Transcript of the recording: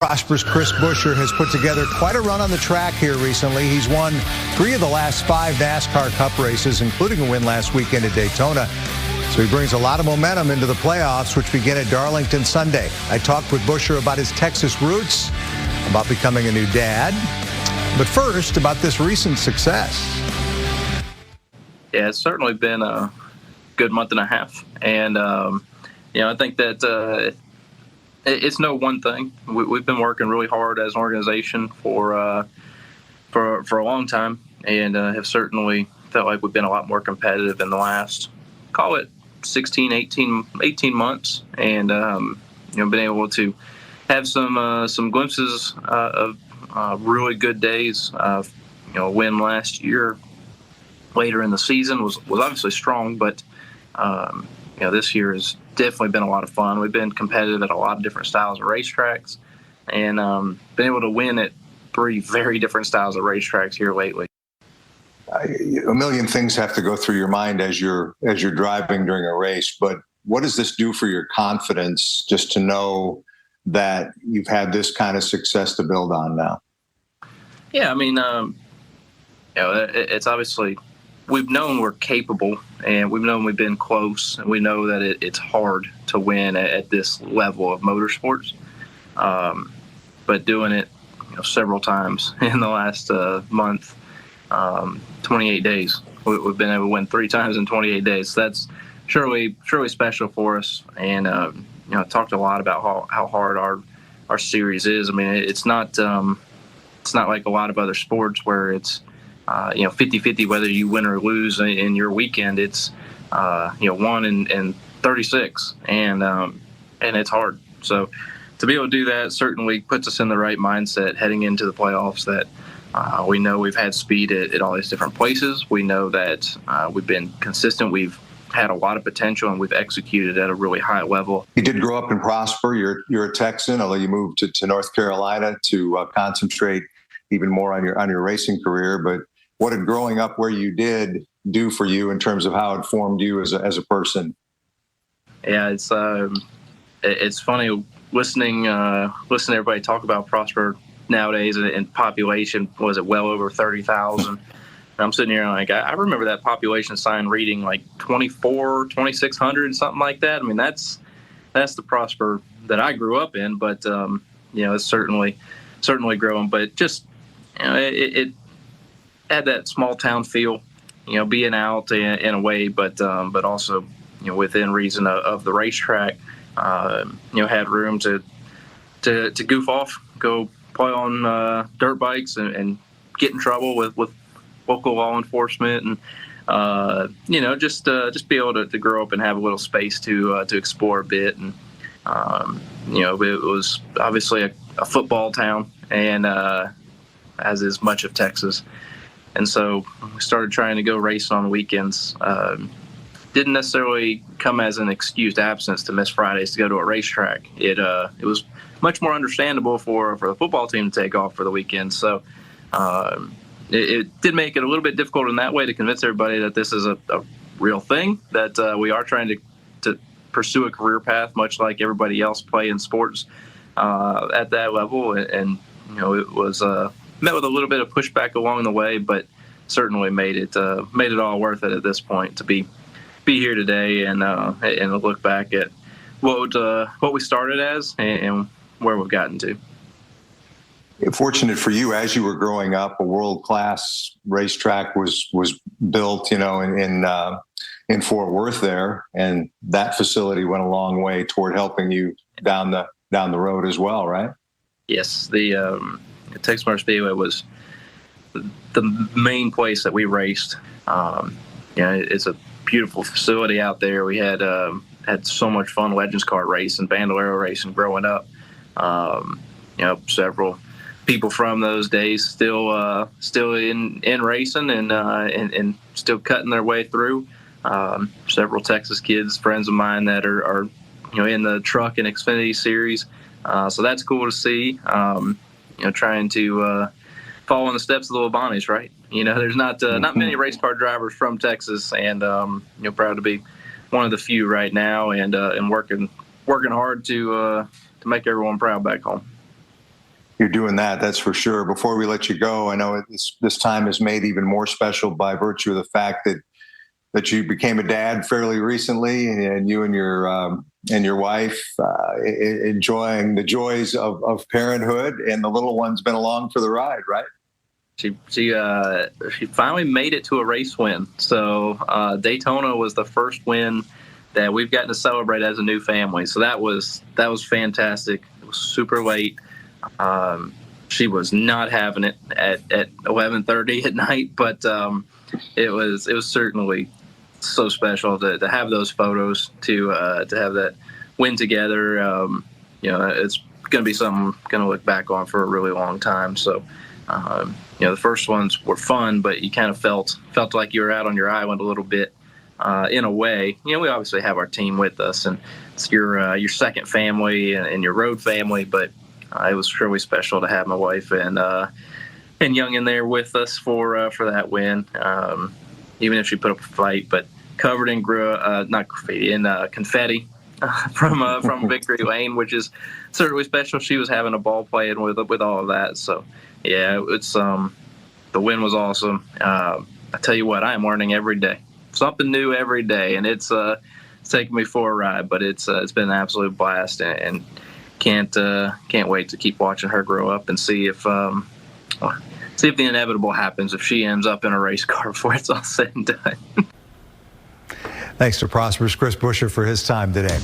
Prosper's Chris Buescher has put together quite a run on the track here recently. He's won 3 of the last 5 NASCAR Cup races, including a win last weekend at Daytona. So he brings a lot of momentum into the playoffs, which begin at Darlington Sunday. I talked with Buescher about his Texas roots, about becoming a new dad, but first about this recent success. Yeah, it's certainly been a good month and a half. And, I think that it's no one thing. We've been working really hard as an organization for a long time, and have certainly felt like we've been a lot more competitive in the last, call it 16, 18 months, and been able to have some glimpses of really good days. A win last year later in the season was obviously strong, but this year has definitely been a lot of fun. We've been competitive at a lot of different styles of racetracks, and been able to win at 3 very different styles of racetracks here lately. A million things have to go through your mind as you're driving during a race, but what does this do for your confidence just to know that you've had this kind of success to build on now? Yeah, it's obviously, we've known we're capable, and we've known we've been close, and we know that it's hard to win at this level of motorsports. But doing it, several times in the last month, 28 days, we've been able to win 3 times in 28 days. So that's surely special for us. And I talked a lot about how hard our series is. It's not like a lot of other sports where it's 50-50 whether you win or lose in your weekend. It's 1 in 36, and it's hard. So to be able to do that certainly puts us in the right mindset heading into the playoffs, that we know we've had speed at all these different places. We know that we've been consistent. We've had a lot of potential, and we've executed at a really high level. You did grow up in Prosper. You're a Texan, although you moved to North Carolina to concentrate even more on your racing career. But what did growing up where you did do for you in terms of how it formed you as a person? Yeah, it's funny listening to everybody talk about Prosper nowadays, and population was it well over 30,000. I'm sitting here like, I remember that population sign reading like 2,600, something like that. That's the Prosper that I grew up in, but it's certainly growing. But just it had that small town feel, being out in a way, but also within reason of the racetrack. Had room to goof off, go play on dirt bikes, and get in trouble with local law enforcement, and just be able to grow up and have a little space to explore a bit. And it was obviously a football town, and as is much of Texas. And so we started trying to go racing on the weekends. Didn't necessarily come as an excused absence to miss Fridays to go to a racetrack. It was much more understandable for the football team to take off for the weekend. So it did make it a little bit difficult in that way to convince everybody that this is a real thing, that we are trying to pursue a career path, much like everybody else playing sports at that level. And it was met with a little bit of pushback along the way, but certainly made it all worth it at this point to be here today, and look back at what we started as and where we've gotten to. Fortunate for you, as you were growing up, a world-class racetrack was built, in Fort Worth there, and that facility went a long way toward helping you down the road as well, right? Yes, the Texas Motor Speedway was the main place that we raced. It's a beautiful facility out there. We had so much fun Legends Kart racing, Bandolero racing growing up. Several people from those days still in racing and still cutting their way through. Several Texas kids, friends of mine, that are in the truck and Xfinity series. So that's cool to see. Trying to follow in the steps of the Labanis, right? There's not many race car drivers from Texas, and proud to be one of the few right now, and working hard to make everyone proud back home. doing that. That's for sure. Before we let you go, I know this time is made even more special by virtue of the fact that you became a dad fairly recently, and you and your wife enjoying the joys of parenthood, and the little one's been along for the ride, right? She finally made it to a race win. So Daytona was the first win that we've gotten to celebrate as a new family. So that was fantastic. It was super late. She was not having it at 11:30 at night, but it was certainly so special to have those photos, to have that win together. It's going to be something I'm going to look back on for a really long time. So. The first ones were fun, but you kind of felt like you were out on your island a little bit, in a way. We obviously have our team with us, and it's your second family and your road family. But it was really special to have my wife and Young in there with us for that win. Even if she put up a fight, but covered in not graffiti, in confetti from Victory Lane, which is certainly special. She was having a ball playing with all of that. So. Yeah, it's the win was awesome. I tell you what, I am learning every day, something new every day, and it's taking me for a ride. But it's been an absolute blast, and can't wait to keep watching her grow up and see if the inevitable happens, if she ends up in a race car before it's all said and done. Thanks to Prosper's Chris Buescher for his time today.